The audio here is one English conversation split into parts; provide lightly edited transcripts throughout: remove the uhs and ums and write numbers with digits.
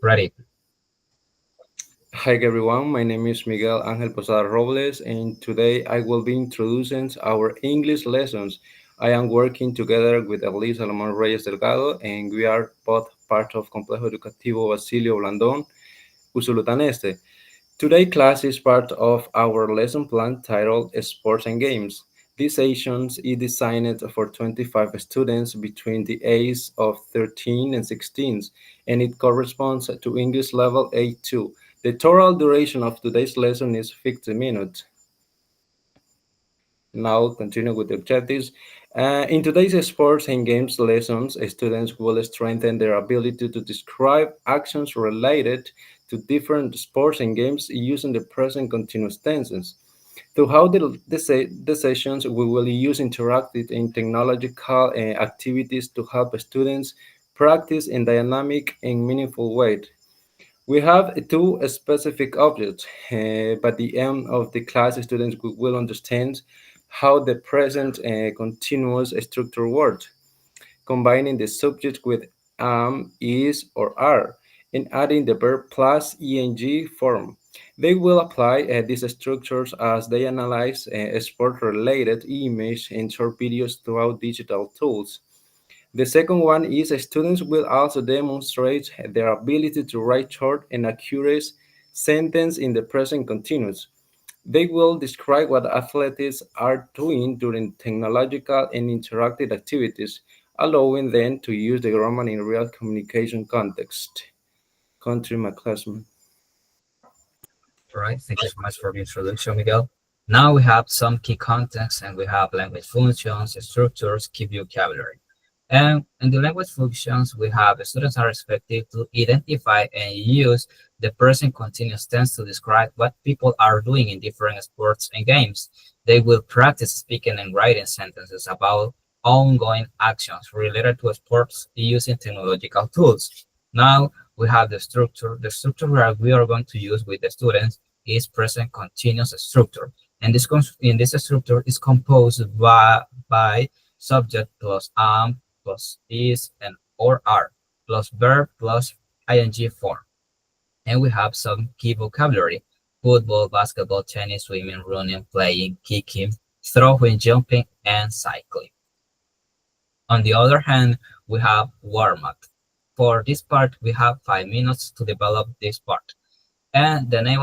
Ready. Hi everyone, my name is Miguel Ángel Posada Robles, and today I will be introducing our English lessons. I am working together with Salomón Reyes Delgado, and we are both part of Complejo Educativo Basilio Blandón, Usulután Este. Today class is part of our lesson plan titled Sports and Games. This session is designed for 25 students between the ages of 13 and 16, and it corresponds to English level A2. The total duration of today's lesson is 50 minutes. Now, continue with the objectives. In today's sports and games lessons, students will strengthen their ability to describe actions related to different sports and games using the present continuous tenses. Throughout the sessions, we will use interactive and technological activities to help students practice in dynamic and meaningful way. We have two specific objects. By the end of the class, students will understand how the present continuous structure works, combining the subject with am, is, or are, and adding the verb plus ing form. They will apply these structures as they analyze sport-related image and short videos throughout digital tools. The second one is students will also demonstrate their ability to write short and accurate sentences in the present continuous. They will describe what athletes are doing during technological and interactive activities, allowing them to use the grammar in real communication context. Country my classroom. All right. Thank you so much for the introduction, Miguel. Now we have some key context and we have language functions, structures, key vocabulary. And in the language functions, we have students are expected to identify and use the present continuous tense to describe what people are doing in different sports and games. They will practice speaking and writing sentences about ongoing actions related to sports using technological tools. Now we have the structure. The structure that we are going to use with the students is present continuous structure. And in this structure is composed by subject plus am plus is and or are plus verb plus ing form. And we have some key vocabulary: football, basketball, tennis, swimming, running, playing, kicking, throwing, jumping, and cycling. On the other hand, we have warm-up. For this part, we have 5 minutes to develop this part. And the name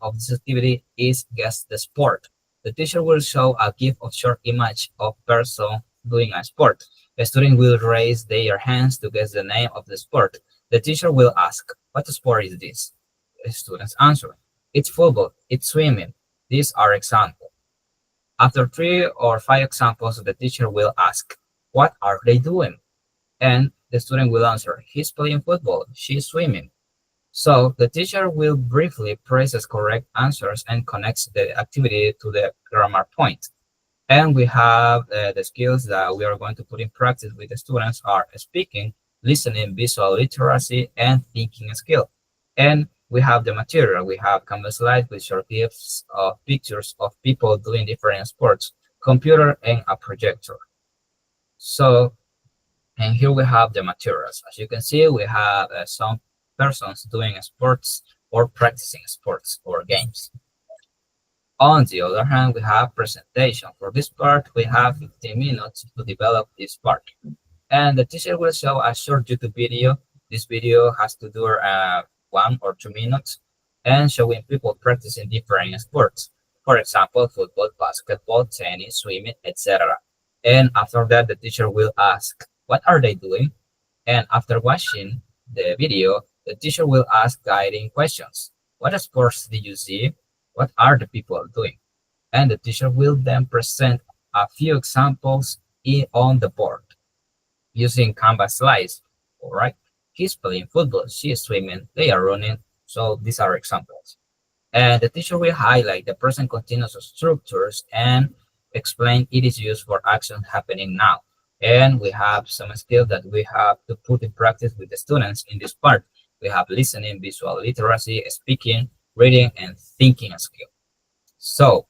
of this activity is Guess the Sport. The teacher will show a GIF of short image of person doing a sport. A student will raise their hands to guess the name of the sport. The teacher will ask, "What sport is this?" The students answer, "It's football, it's swimming." These are examples. After 3 or 5 examples, the teacher will ask, "What are they doing?" And the student will answer, "He's playing football, she's swimming." So the teacher will briefly process correct answers and connects the activity to the grammar point. And we have the skills that we are going to put in practice with the students are speaking, listening, visual literacy, and thinking skill. And we have the material. We have Canvas slides with short clips of pictures of people doing different sports, computer, and a projector. So, and here we have the materials. As you can see, we have some persons doing sports or practicing sports or games. On the other hand, we have presentation. For this part, we have 15 minutes to develop this part. And the teacher will show a short YouTube video. This video has to do 1 or 2 minutes and showing people practicing different sports. For example, football, basketball, tennis, swimming, etc. And after that, the teacher will ask, "What are they doing?" And after watching the video, the teacher will ask guiding questions. "What sports did you see? What are the people doing?" And the teacher will then present a few examples on the board using Canvas slides. All right. He's playing football, she is swimming, they are running. So these are examples. And the teacher will highlight the present continuous structures and explain it is used for action happening now. And we have some skills that we have to put in practice with the students in this part. We have listening, visual literacy, speaking, reading, and thinking skill. So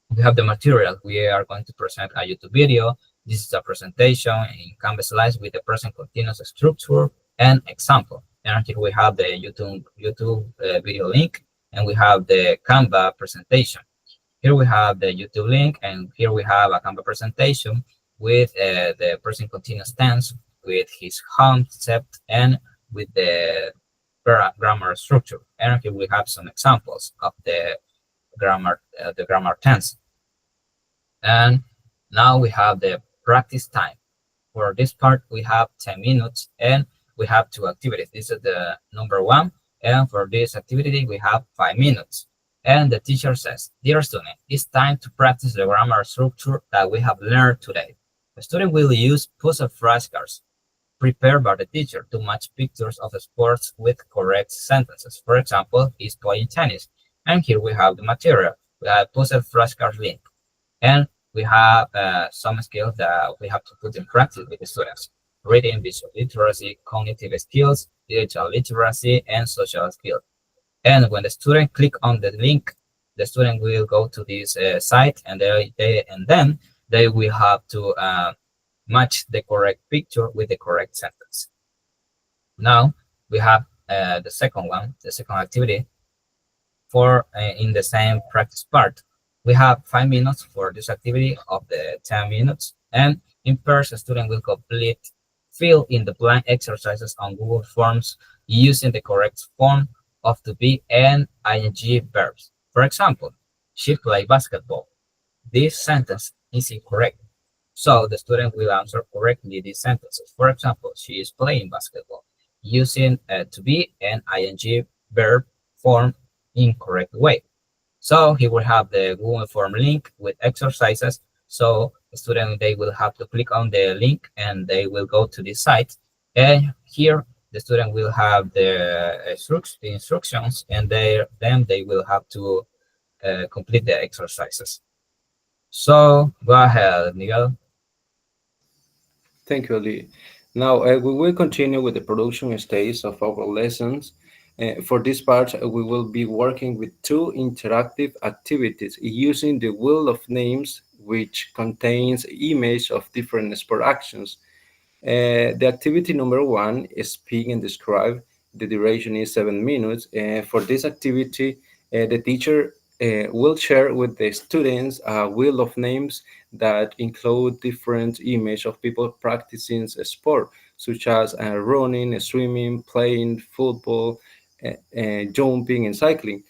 we have the material. We are going to present a YouTube video. This is a presentation in Canvas slides with the present continuous structure and example. And here we have the YouTube video link, and we have the Canva presentation. Here we have the YouTube link, and here we have a Canva presentation with the present continuous tense, with his concept, and with the grammar structure. And here we have some examples of the grammar tense. And now we have the practice time. For this part, we have 10 minutes, and we have two activities. This is the number one. And for this activity, we have 5 minutes. And the teacher says, "Dear student, it's time to practice the grammar structure that we have learned today. The student will use puzzle flashcards prepared by the teacher to match pictures of the sports with correct sentences. For example, he's playing tennis. And here we have the material. We have puzzle flashcards link. And we have some skills that we have to put in practice with the students: reading, visual literacy, cognitive skills, digital literacy, and social skills. And when the student click on the link, the student will go to this site, and then they will have to match the correct picture with the correct sentence. Now we have the second one, the second activity, for in the same practice part. We have 5 minutes for this activity of the 10 minutes, and in pairs, the student will complete fill in the blank exercises on Google Forms using the correct form of to be and ing verbs. For example, she played basketball. This sentence is incorrect, so the student will answer correctly these sentences. For example, she is playing basketball using to be and ing verb form in correct way. So he will have the Google Form link with exercises. So the student, they will have to click on the link, and they will go to this site. And here the student will have the instructions, and then they will have to complete the exercises. So go ahead, Miguel. Thank you, Ali. Now, we will continue with the production stage of our lessons. For this part, we will be working with two interactive activities using the wheel of names, which contains image of different sport actions. The activity number one is speak and describe. The duration is 7 minutes. For this activity, the teacher will share with the students a wheel of names that include different images of people practicing a sport, such as running, swimming, playing football, jumping, and cycling.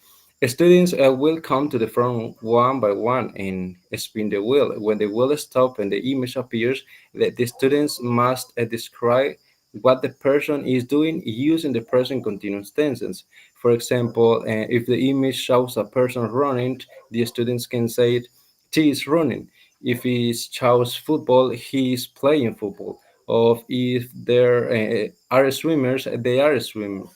Students will come to the front one by one and spin the wheel. When the wheel stops and the image appears, the students must describe what the person is doing using the present continuous tenses. For example, if the image shows a person running, the students can say, "She is running." If it shows football, he is playing football. Or if there are swimmers, they are swimming.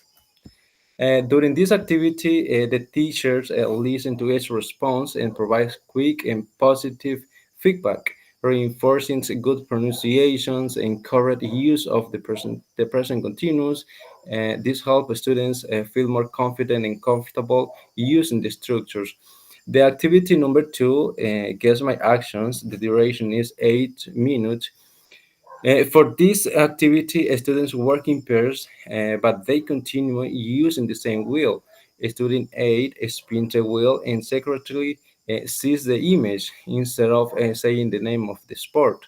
During this activity, the teachers listen to each response and provide quick and positive feedback, reinforcing good pronunciations and correct use of the present continuous. This helps students feel more confident and comfortable using the structures. The activity number two, guess my actions. The duration is 8 minutes. For this activity, students work in pairs, but they continue using the same wheel. Student 8 spins the wheel and secretly sees the image instead of saying the name of the sport.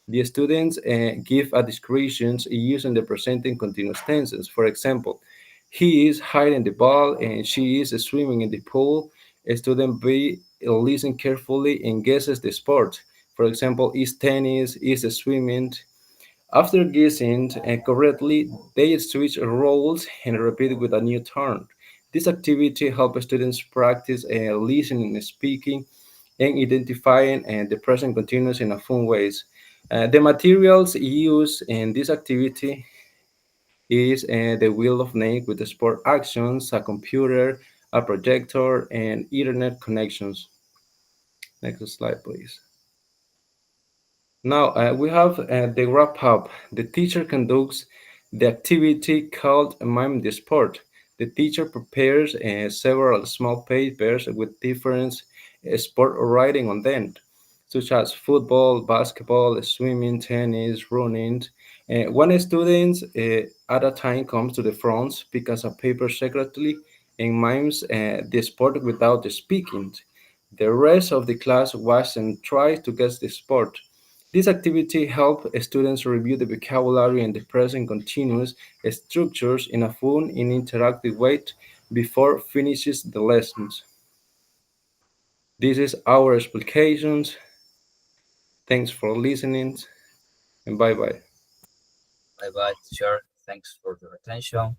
The students give a description using the present and continuous tenses. For example, he is hiding the ball and she is swimming in the pool. Student B listens carefully and guesses the sport. For example, is tennis, is swimming. After guessing correctly, they switch roles and repeat with a new turn. This activity helps students practice listening, speaking, and identifying the present continuous in a fun ways. The materials used in this activity is the wheel of name with the sport actions, a computer, a projector, and internet connections. Next slide, please. Now we have the wrap up. The teacher conducts the activity called Mime the Sport. The teacher prepares several small papers with different sport writing on them, such as football, basketball, swimming, tennis, running. One student at a time comes to the front, picks a paper secretly, and mimes the sport without speaking. The rest of the class watches and tries to guess the sport. This activity helps students review the vocabulary and the present continuous structures in a fun and interactive way before finishes the lessons. This is our explications. Thanks for listening and bye bye. Bye bye, teacher. Thanks for your attention.